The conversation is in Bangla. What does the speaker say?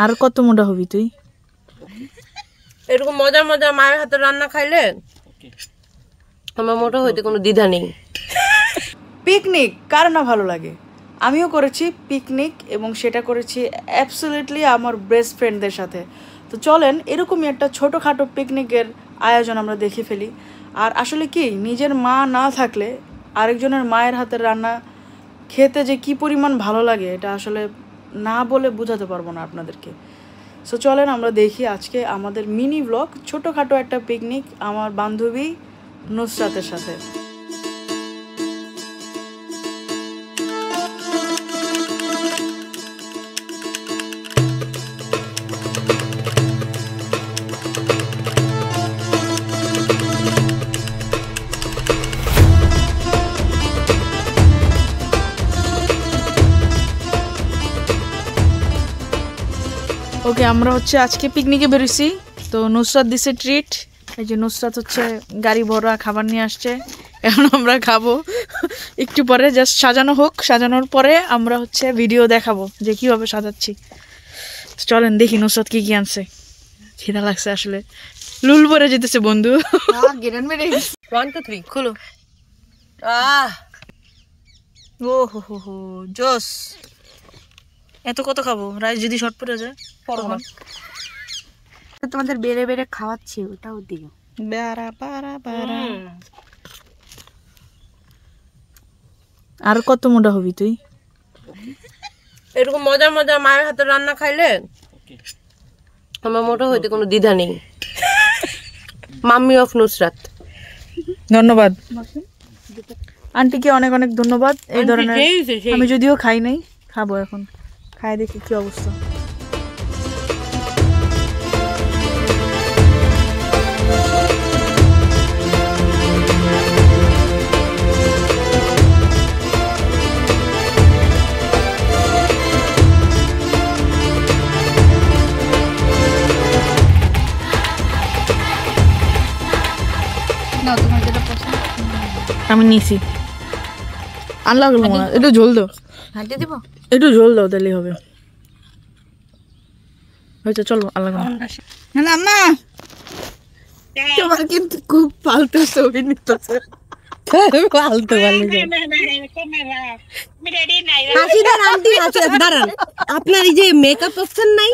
আর কত মোটা হবি তুই? এরকম মজা মজা মায়ের হাতে রান্না খাইলে আমার মোটা হইতে কোনো দ্বিধা নেই। পিকনিক কার না ভালো লাগে? আমিও করেছি পিকনিক, এবং সেটা করেছি অ্যাবসলিউটলি আমার বেস্ট ফ্রেন্ডদের সাথে। তো চলেন এরকমই একটা ছোটোখাটো পিকনিকের আয়োজন আমরা দেখে ফেলি। আর আসলে কি, নিজের মা না থাকলে আরেকজনের মায়ের হাতের রান্না খেতে যে কি পরিমাণ ভালো লাগে এটা আসলে না বলে বোঝাতে পারবো না আপনাদেরকে। সো চলেন আমরা দেখি আজকে আমাদের মিনি ব্লগ, ছোটোখাটো একটা পিকনিক আমার বান্ধবী নুসরাতের সাথে। ওকে, আমরা হচ্ছে আজকে পিকনিকে বেরোছি। তো নুসরাত দিছে ট্রিট। এই যে নুসরাত হচ্ছে গাড়ি ভরা খাবার নিয়ে আসছে, এখন আমরা খাবো। একটু পরে জাস্ট সাজানো হোক, সাজানোর পরে আমরা হচ্ছে ভিডিও দেখাবো যে কীভাবে সাজাচ্ছি। চলেন দেখি নুসরাত কি কি আনছে। খিদা লাগছে আসলে, লুল পরে যেতেছে বন্ধু। 1 2 3 খুলো। ও হো হো হো, জোস। এত কত খাবো? রাইস যদি শর্ট পড়ে যায় তখন তোমাদের বেড়ে বেড়ে খাওয়াচ্ছি, ওটাও দিও। বারা বারা বারা। আর কত মোটা হবি তুই? এরকম মজা মজা মায়ের হাতে রান্না খাইলে আমার মোটা হইতে কোনো দ্বিধা নেই। Mummy of Nusrat. ধন্যবাদ আন্টিকে, অনেক অনেক ধন্যবাদ। এই ধরনের আমি যদিও খাই নাই, খাবো এখন, খাই দেখি কি অবস্থা। আমি নিছি, আনলা গেল মনে হয়। একটু ঝোল দাও, হাঁটে দিব, একটু ঝোল দাও, তাহলেই হবে। হয়েছে, চলো আল্লাহ। আম্মা তোমার কিন্তু খুব ফালতু ছবি নিতেছে, ফালতু দাঁড়ান। আপনার এই যে মেকআপ অপশন নাই,